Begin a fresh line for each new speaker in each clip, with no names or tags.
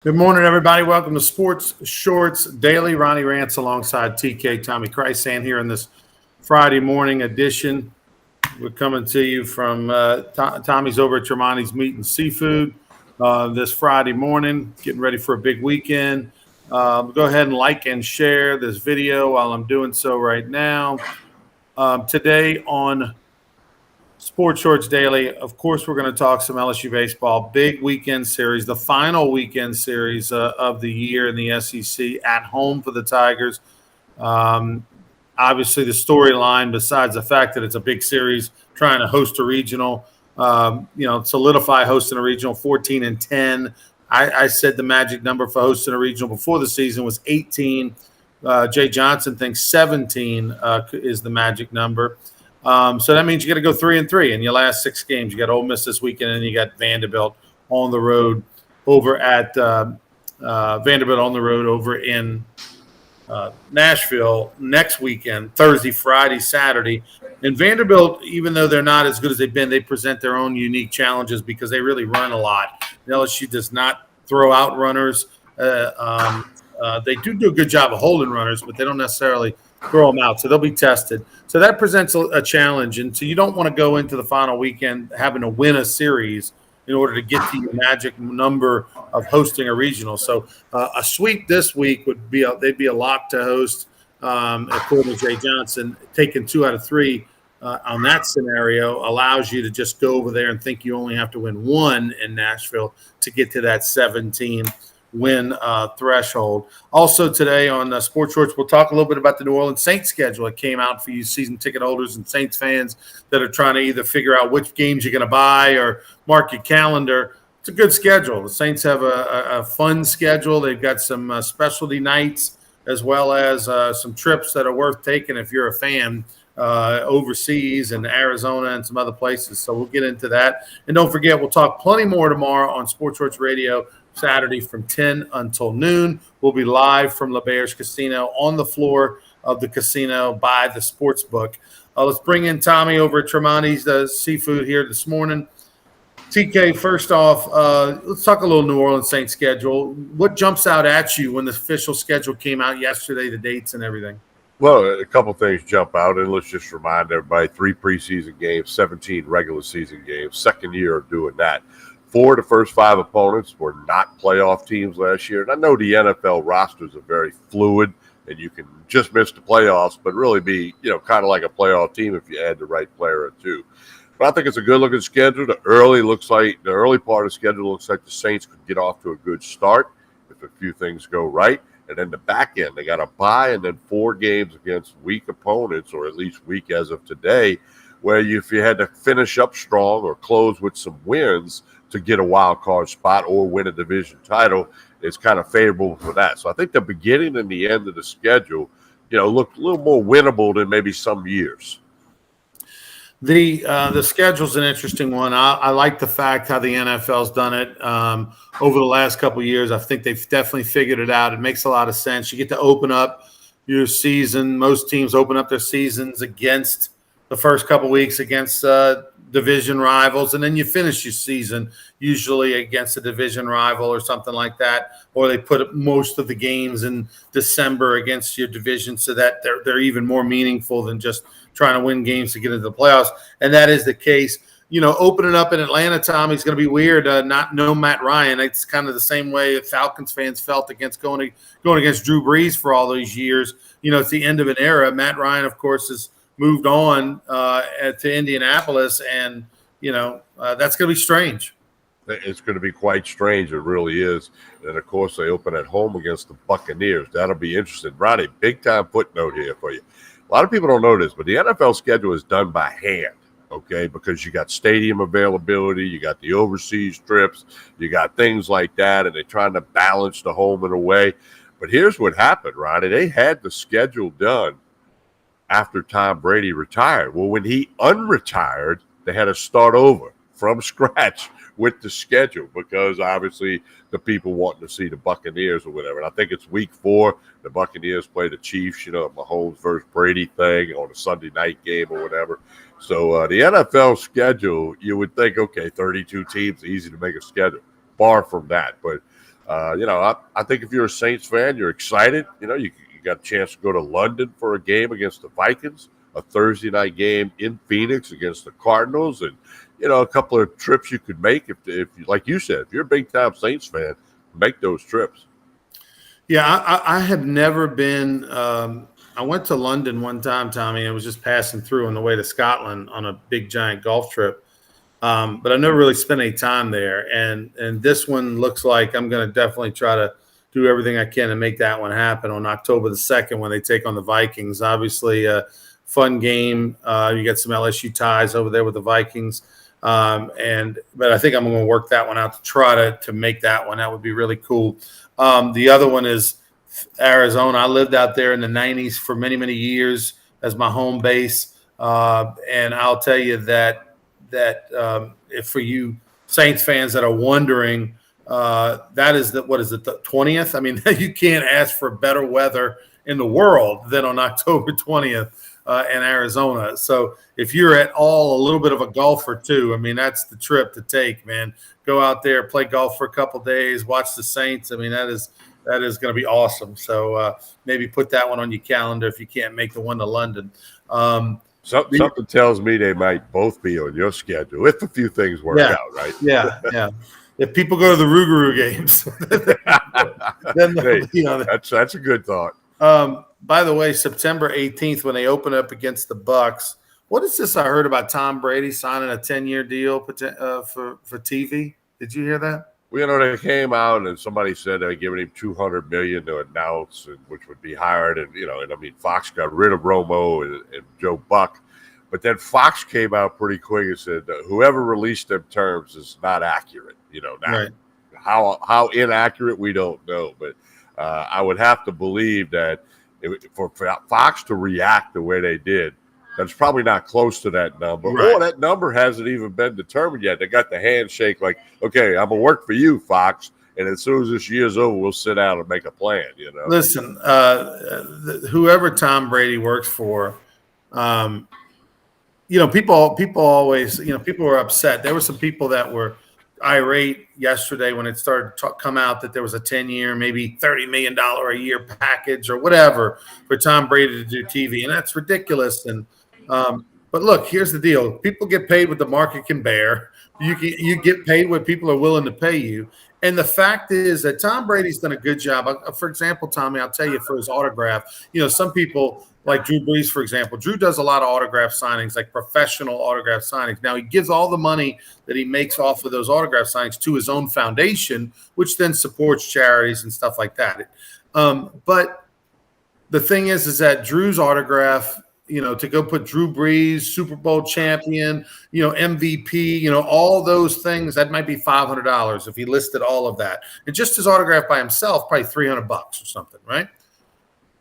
Good morning, everybody. Welcome to Sports Shorts Daily. Ronnie Rance alongside TK Tommy Chrysan here in this Friday morning edition. We're coming to you from Tommy's over at Tremonti's Meat and Seafood this Friday morning, getting ready for a big weekend. Go ahead and like and share this video while I'm doing so right now. Today on Sports Shorts Daily, of course, we're going to talk some LSU baseball. Big weekend series, the final weekend series of the year in the SEC at home for the Tigers. Obviously, the storyline, besides the fact that it's a big series, trying to host a regional, solidify hosting a regional 14-10. I said the magic number for hosting a regional before the season was 18. Jay Johnson thinks 17 is the magic number. So that means you got to go 3-3 in your last 6 games. You got Ole Miss this weekend, and you got Vanderbilt on the road over at in Nashville next weekend, Thursday, Friday, Saturday. And Vanderbilt, even though they're not as good as they've been, they present their own unique challenges because they really run a lot. LSU does not throw out runners. They do a good job of holding runners, but they don't necessarily throw them out. So they'll be tested. So that presents a challenge. And so you don't want to go into the final weekend having to win a series in order to get to your magic number of hosting a regional. So a sweep this week they'd be a lock to host, according to Jay Johnson. Taking 2 out of 3 on that scenario allows you to just go over there and think you only have to win 1 in Nashville to get to that 17 win threshold. Also today on Sports Shorts, we'll talk a little bit about the New Orleans Saints schedule. It came out for you season ticket holders and Saints fans that are trying to either figure out which games you're going to buy or mark your calendar. It's a good schedule. The Saints have a fun schedule. They've got some specialty nights as well as some trips that are worth taking if you're a fan overseas in Arizona and some other places. So we'll get into that. And don't forget, we'll talk plenty more tomorrow on Sports Shorts Radio, Saturday from 10 until noon. We'll be live from LeBear's Casino on the floor of the casino by the sports book. Let's bring in Tommy over at Tremonti's Seafood here this morning. TK, first off, let's talk a little New Orleans Saints schedule. What jumps out at you when the official schedule came out yesterday, the dates and everything?
Well, a couple things jump out, and let's just remind everybody, 3 preseason games, 17 regular season games, second year of doing that. 4 of the first 5 opponents were not playoff teams last year. And I know the NFL rosters are very fluid, and you can just miss the playoffs, but really be, kind of like a playoff team if you add the right player or 2. But I think it's a good-looking schedule. The early part of the schedule looks like the Saints could get off to a good start if a few things go right. And then the back end, they got a bye and then 4 games against weak opponents, or at least weak as of today, where if you had to finish up strong or close with some wins to get a wild card spot or win a division title, it's kind of favorable for that. So I think the beginning and the end of the schedule, look a little more winnable than maybe some years.
The schedule's an interesting one. I like the fact how the NFL's done it over the last couple of years. I think they've definitely figured it out. It makes a lot of sense. You get to open up your season. Most teams open up their seasons against the first couple of weeks against division rivals, and then you finish your season usually against a division rival or something like that, or they put most of the games in December against your division so that they're even more meaningful than just trying to win games to get into the playoffs. And that is the case. Opening up in Atlanta, Tommy, is going to be weird. No Matt Ryan. It's kind of the same way Falcons fans felt against going against Drew Brees for all those years. It's the end of an era. Matt Ryan, of course, has moved on to Indianapolis, and that's going to be strange.
It's going to be quite strange. It really is. And of course, they open at home against the Buccaneers. That'll be interesting. Ronnie, big time footnote here for you. A lot of people don't know this, but the NFL schedule is done by hand. Okay, because you got stadium availability, you got the overseas trips, you got things like that, and they're trying to balance the home and away. But here's what happened, Ronnie. They had the schedule done after Tom Brady retired. Well, when he unretired, they had to start over from scratch with the schedule because obviously the people wanting to see the Buccaneers or whatever. And I think it's week 4. The Buccaneers play the Chiefs, Mahomes versus Brady thing on a Sunday night game or whatever. So the NFL schedule, you would think, okay, 32 teams, easy to make a schedule. Far from that. But I think if you're a Saints fan, you're excited. You got a chance to go to London for a game against the Vikings, a Thursday night game in Phoenix against the Cardinals, and a couple of trips you could make if like you said, if you're a big time Saints fan, make those trips.
Yeah, I have never been. I went to London one time, Tommy. I was just passing through on the way to Scotland on a big giant golf trip. But I never really spent any time there. And this one looks like I'm going to definitely try to do everything I can to make that one happen on October the 2nd when they take on the Vikings. Obviously, a fun game. You got some LSU ties over there with the Vikings. But I think I'm going to work that one out to try to make that one. That would be really cool. The other one is Arizona. I lived out there in the 90s for many, many years as my home base. And I'll tell you that if for you Saints fans that are wondering, that is the 20th? I mean, you can't ask for better weather in the world than on October 20th in Arizona. So if you're at all a little bit of a golfer too, I mean, that's the trip to take, man. Go out there, play golf for a couple days, watch the Saints. I mean, that is going to be awesome. So maybe put that one on your calendar if you can't make the one to London.
Something tells me they might both be on your schedule if a few things work out, right?
Yeah. If people go to the Rougarou games, then
hey, that's a good thought.
By the way, September 18th when they open up against the Bucks, what is this I heard about Tom Brady signing a 10-year deal for TV? Did you hear that?
Well, they came out and somebody said they're giving him $200 million to announce, which would be hired. And Fox got rid of Romo and Joe Buck, but then Fox came out pretty quick and said whoever released them terms is not accurate.
Right.
How inaccurate we don't know, but I would have to believe that for Fox to react the way they did, that's probably not close to that number.
Right.
Or that number hasn't even been determined yet. They got the handshake like, okay, I'm going to work for you, Fox. And as soon as this year's over, we'll sit down and make a plan,
Listen, whoever Tom Brady works for, people always, people were upset. There were some people that were irate yesterday when it started to come out that there was a 10-year, maybe $30 million a year package or whatever for Tom Brady to do TV. And that's ridiculous. And but look, here's the deal. People get paid what the market can bear. You get paid what people are willing to pay you. And the fact is that Tom Brady's done a good job. For example, Tommy, I'll tell you for his autograph, some people like Drew Brees, for example. Drew does a lot of autograph signings, like professional autograph signings. Now, he gives all the money that he makes off of those autograph signings to his own foundation, which then supports charities and stuff like that. But the thing is that Drew's autograph, to go put Drew Brees, Super Bowl champion, MVP, all those things, that might be $500 if he listed all of that. And just his autograph by himself, probably $300 or something, right?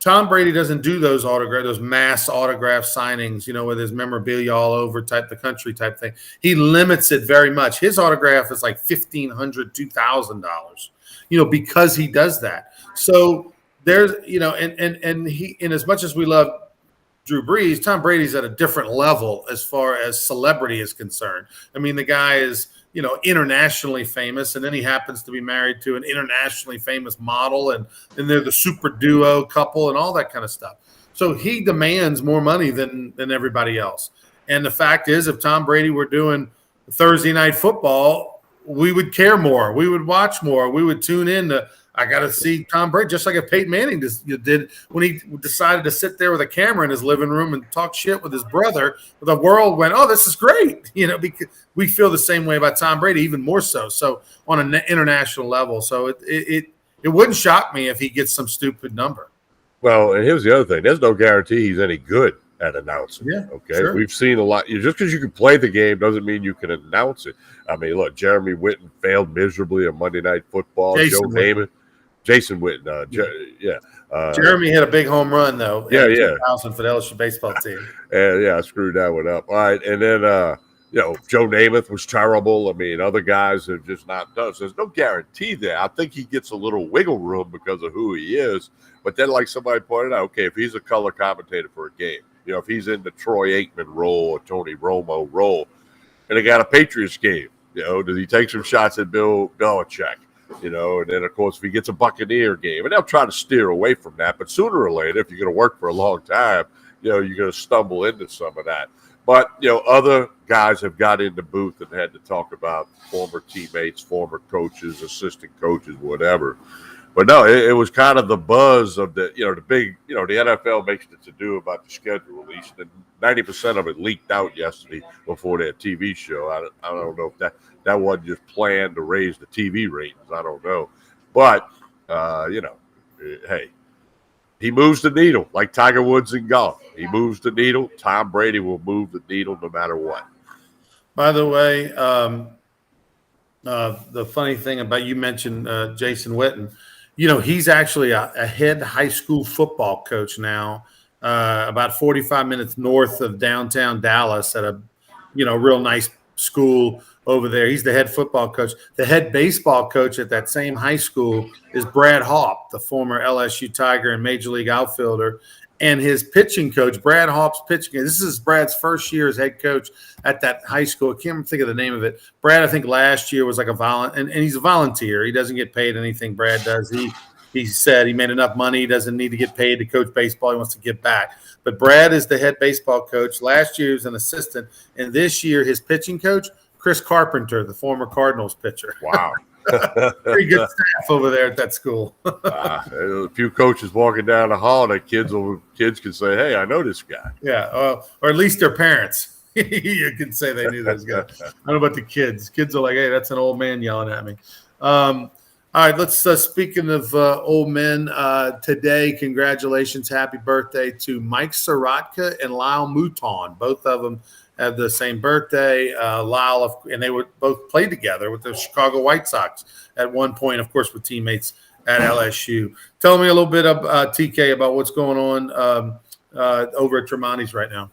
Tom Brady doesn't do those mass autograph signings, where there's memorabilia all over the country type thing. He limits it very much. His autograph is like $1,500, $2,000, because he does that. So there's, and as much as we love Drew Brees, Tom Brady's at a different level as far as celebrity is concerned. I mean, the guy is, internationally famous, and then he happens to be married to an internationally famous model, and they're the super duo couple and all that kind of stuff. So he demands more money than everybody else. And the fact is, if Tom Brady were doing Thursday night football, we would care more. We would watch more. We would tune in to, I got to see Tom Brady, just like if Peyton Manning did when he decided to sit there with a camera in his living room and talk shit with his brother. The world went, oh, this is great. Because we feel the same way about Tom Brady, even more so. So on an international level. So it wouldn't shock me if he gets some stupid number.
Well, and here's the other thing. There's no guarantee he's any good at announcing.
Yeah,
okay.
Sure.
We've seen a lot. Just because you can play the game doesn't mean you can announce it. I mean, look, Jeremy Whitten failed miserably on Monday Night Football. Jason Witten,
Jeremy hit a big home run though.
Yeah.
2000 for the LSU baseball team.
And I screwed that one up. All right, and then Joe Namath was terrible. I mean, other guys have just not done. So there's no guarantee there. I think he gets a little wiggle room because of who he is. But then, like somebody pointed out, okay, if he's a color commentator for a game, if he's in the Troy Aikman role or Tony Romo role, and they got a Patriots game, does he take some shots at Bill Belichick? And then, of course, if he gets a Buccaneer game, and they'll try to steer away from that, but sooner or later, if you're going to work for a long time, you're going to stumble into some of that. But, other guys have got in the booth and had to talk about former teammates, former coaches, assistant coaches, whatever. But no, it was kind of the buzz of the big, the NFL makes it to do about the schedule release, and 90% of it leaked out yesterday before their TV show. I don't know if that wasn't just planned to raise the TV ratings. I don't know. But, hey, he moves the needle like Tiger Woods in golf. He moves the needle. Tom Brady will move the needle no matter what.
By the way, the funny thing about you mentioned Jason Witten, he's actually a head high school football coach now, about 45 minutes north of downtown Dallas at a, real nice school over there. He's the head football coach. The head baseball coach at that same high school is Brad Haupt, the former LSU Tiger and Major League outfielder. And his pitching coach, Brad Haupt's pitching. This is Brad's first year as head coach at that high school. I can't think of the name of it. Brad, I think last year was like and he's a volunteer. He doesn't get paid anything. Brad does. He said he made enough money. He doesn't need to get paid to coach baseball. He wants to give back. But Brad is the head baseball coach. Last year he was an assistant, and this year his pitching coach, Chris Carpenter, the former Cardinals pitcher.
Wow.
Pretty good staff over there at that school.
A few coaches walking down the hall, that kids can say, "Hey, I know this guy."
Yeah, or at least their parents. You can say they knew those guys. I don't know about the kids. Kids are like, "Hey, that's an old man yelling at me." All right, let's speaking of old men today. Congratulations, happy birthday to Mike Sorotka and Lyle Mouton. Both of them have the same birthday. Lyle, and they would both play together with the Chicago White Sox at one point, of course, with teammates at LSU. Tell me a little bit about TK about what's going on over at Tremonti's right now.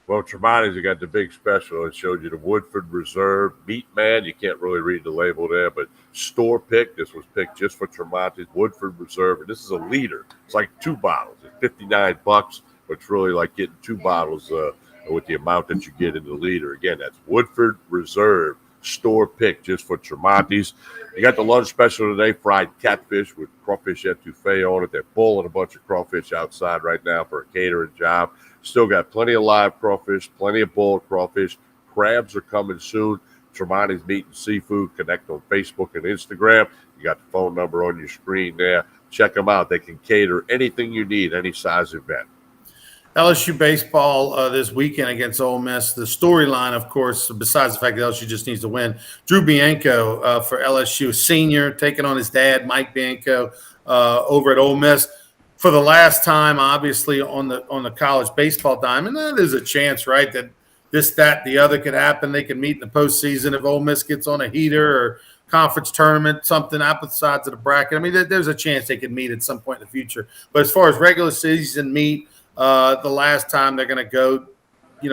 Well, Tremonti's got the big special. It showed you the Woodford Reserve Meat Man. You can't really read the label there, but store pick. This was picked just for Tremonti's Woodford Reserve, and this is a liter. It's like 2 bottles. It's $59, but it's really like getting 2 bottles with the amount that you get in the liter. Again, that's Woodford Reserve store pick just for Tremonti's. You got the lunch special today, fried catfish with crawfish etouffee on it. They're pulling a bunch of crawfish outside right now for a catering job. Still got plenty of live crawfish, plenty of boiled crawfish. Crabs are coming soon. Tremonti's Meat and Seafood. Connect on Facebook and Instagram. You got the phone number on your screen there. Check them out. They can cater anything you need, any size event.
LSU baseball this weekend against Ole Miss. The storyline, of course, besides the fact that LSU just needs to win, Drew Bianco for LSU, a senior, taking on his dad, Mike Bianco, over at Ole Miss for the last time, obviously on the college baseball diamond. And there's a chance, right, that this, that, the other could happen. They can meet in the postseason if Ole Miss gets on a heater or conference tournament, something opposite sides of the bracket. I mean, there's a chance they could meet at some point in the future. But as far as regular season meet, the last time they're going to go,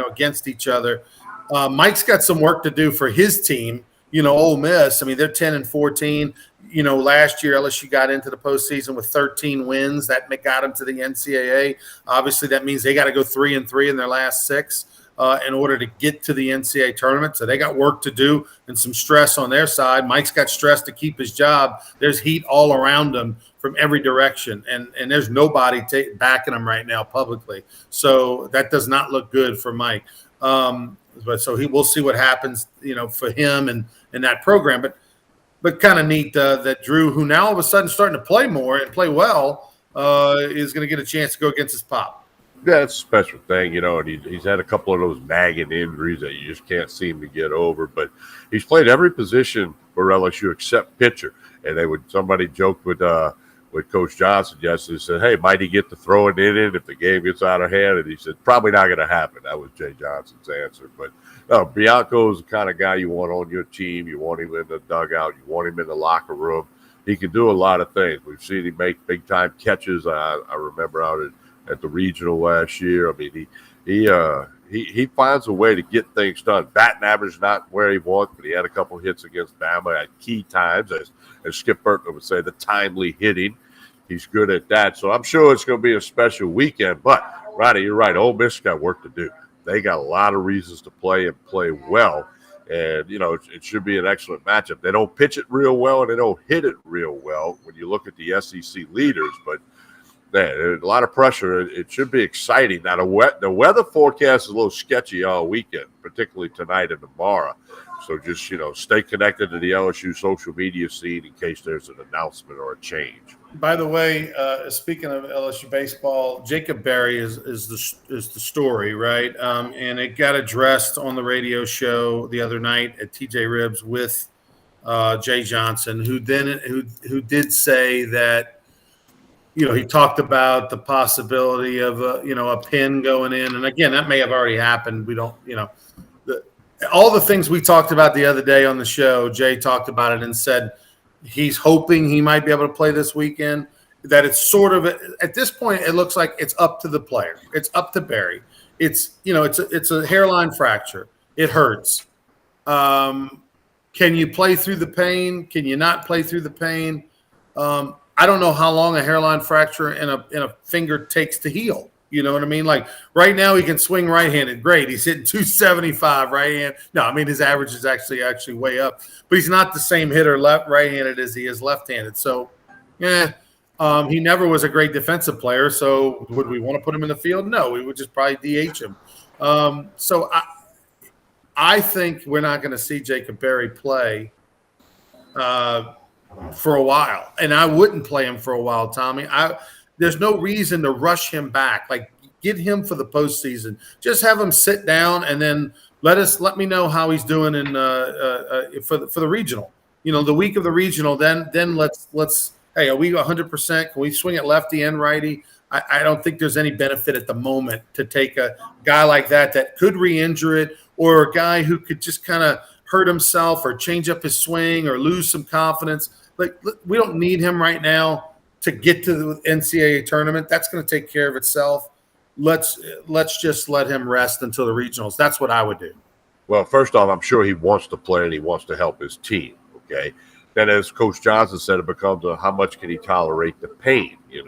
against each other. Mike's got some work to do for his team. Ole Miss. I mean, they're 10-14. Last year LSU got into the postseason with 13 wins. That got them to the NCAA. Obviously, that means they got to go 3-3 in their last 6 in order to get to the NCAA tournament. So they got work to do and some stress on their side. Mike's got stress to keep his job. There's heat all around him from every direction, and there's nobody backing him right now publicly. So that does not look good for Mike. But so we'll see what happens, for him and that program. But kind of neat that Drew, who now all of a sudden starting to play more and play well, is going to get a chance to go against his pop.
Yeah, it's a special thing, and he's had a couple of those nagging injuries that you just can't seem to get over. But he's played every position for LSU except pitcher. And somebody joked with Coach Johnson yesterday, said, "Hey, might he get to throw an inning if the game gets out of hand?" And he said, "Probably not going to happen." That was Jay Johnson's answer. But no, Bianco is the kind of guy you want on your team. You want him in the dugout. You want him in the locker room. He can do a lot of things. We've seen him make big-time catches. I remember out at the regional last year. I mean, he finds a way to get things done. Batting average not where he wants, but he had a couple hits against Bama at key times, as Skip Burton would say, the timely hitting. He's good at that. So I'm sure it's going to be a special weekend. But, Roddy, you're right. Ole Miss got work to do. They got a lot of reasons to play and play well. And, it should be an excellent matchup. They don't pitch it real well and they don't hit it real well when you look at the SEC leaders, but man, there's a lot of pressure. It should be exciting. Now, the weather forecast is a little sketchy all weekend, particularly tonight and tomorrow. So just, stay connected to the LSU social media scene in case there's an announcement or a change.
By the way, speaking of LSU baseball, Jacob Berry is the story, right? And it got addressed on the radio show the other night at TJ Ribs with Jay Johnson, who did say that, he talked about the possibility of a pin going in, and again, that may have already happened. We don't, all the things we talked about the other day on the show. Jay talked about it and said he's hoping he might be able to play this weekend. That it's sort of at this point, it looks like it's up to the player. It's up to Berry. It's it's a hairline fracture. It hurts. Can you play through the pain? Can you not play through the pain? I don't know how long a hairline fracture in a finger takes to heal. You know what I mean? Like right now, he can swing right-handed. Great, he's hitting 275 right hand. No, I mean his average is actually way up, but he's not the same hitter right-handed as he is left-handed. So, he never was a great defensive player. So, would we want to put him in the field? No, we would just probably DH him. So I think we're not going to see Jacob Berry play for a while, and I wouldn't play him for a while, Tommy. There's no reason to rush him back. Like, get him for the postseason. Just have him sit down, and then let me know how he's doing in for the regional. The week of the regional. Then let's. Hey, are we 100%? Can we swing it lefty and righty? I don't think there's any benefit at the moment to take a guy like that could re-injure it, or a guy who could just kind of hurt himself or change up his swing or lose some confidence. Like, we don't need him right now to get to the NCAA tournament. That's going to take care of itself. Let's just let him rest until the regionals. That's what I would do.
Well, first off, I'm sure he wants to play and he wants to help his team. Okay. Then, as Coach Johnson said, it becomes how much can he tolerate the pain? And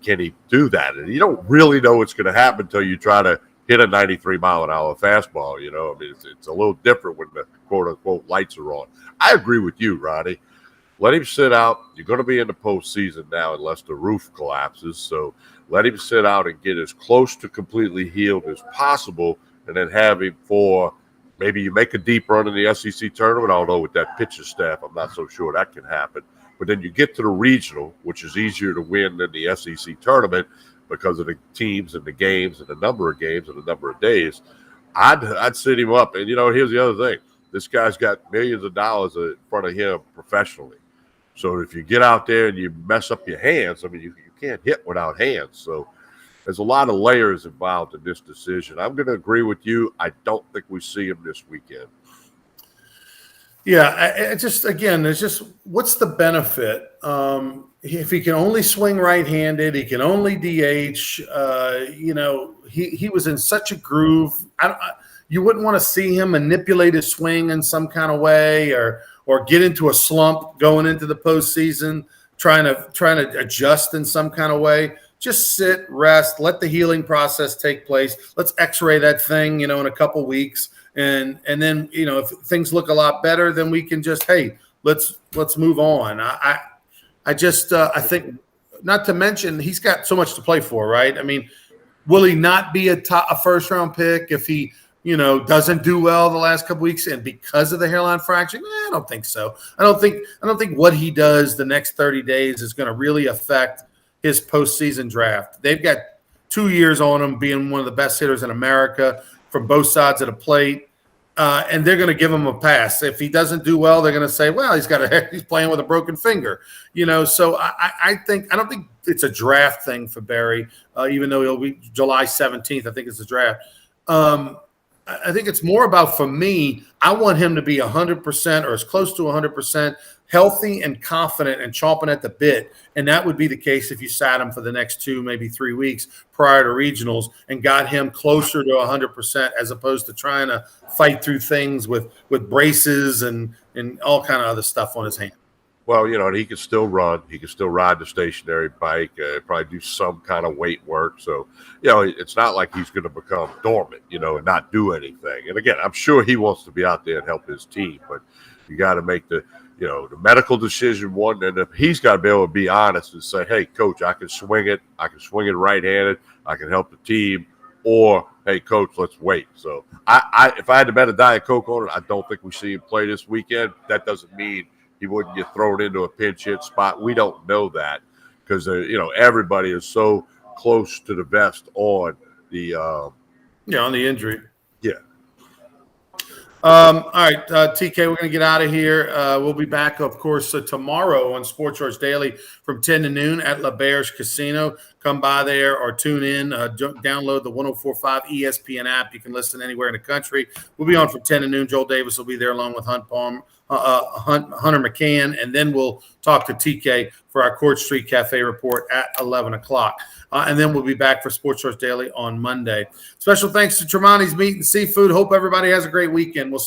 can he do that? And you don't really know what's going to happen until you try to hit a 93-mile-an-hour fastball. It's a little different when the quote-unquote lights are on. I agree with you, Ronnie. Let him sit out. You're going to be in the postseason now unless the roof collapses. So let him sit out and get as close to completely healed as possible, and then have him for maybe you make a deep run in the SEC tournament. Although with that pitching staff, I'm not so sure that can happen. But then you get to the regional, which is easier to win than the SEC tournament because of the teams and the games and the number of games and the number of days. I'd sit him up. And, here's the other thing. This guy's got millions of dollars in front of him professionally. So if you get out there and you mess up your hands, I mean, you can't hit without hands. So there's a lot of layers involved in this decision. I'm going to agree with you. I don't think we see him this weekend.
Yeah, it's just what's the benefit? If he can only swing right-handed, he can only DH. He was in such a groove. You wouldn't want to see him manipulate his swing in some kind of way, or get into a slump going into the postseason, trying to adjust in some kind of way. Just sit, rest, let the healing process take place. Let's X-ray that thing, in a couple weeks. And then, if things look a lot better, then we can just, hey, let's move on. I think, not to mention, he's got so much to play for, right? I mean, will he not be a first round pick if he, doesn't do well the last couple weeks and because of the hairline fracture? I don't think so. I don't think what he does the next 30 days is going to really affect his postseason draft. They've got 2 years on him being one of the best hitters in America from both sides of the plate. And they're going to give him a pass. If he doesn't do well, they're going to say, well, he's playing with a broken finger, So I don't think it's a draft thing for Berry, even though he'll be July 17th. I think it's the draft. I think it's more about, for me, I want him to be 100% or as close to 100% healthy and confident and chomping at the bit. And that would be the case if you sat him for the next 2, maybe 3 weeks prior to regionals and got him closer to 100% as opposed to trying to fight through things with braces and all kind of other stuff on his hand.
Well, and he can still run. He can still ride the stationary bike, probably do some kind of weight work. So, it's not like he's going to become dormant, and not do anything. And again, I'm sure he wants to be out there and help his team, but you got to make the medical decision one. And if he's got to be able to be honest and say, hey, coach, I can swing it. I can swing it right-handed. I can help the team. Or, hey, coach, let's wait. So if I had to bet a Diet Coke on it, I don't think we see him play this weekend. That doesn't mean he wouldn't get thrown into a pinch hit spot. We don't know that because, everybody is so close to the vest on the
on the injury.
Yeah.
All right, TK, we're going to get out of here. We'll be back, of course, tomorrow on Sports Charge Daily from 10 to noon at La Berge Casino. Come by there or tune in. Download the 104.5 ESPN app. You can listen anywhere in the country. We'll be on from 10 to noon. Joel Davis will be there along with Hunter McCann, and then we'll talk to TK for our Court Street Cafe report at 11 o'clock. And then we'll be back for Sports Charge Daily on Monday. Special thanks to Tremonti's Meat and Seafood. Hope everybody has a great weekend. We'll see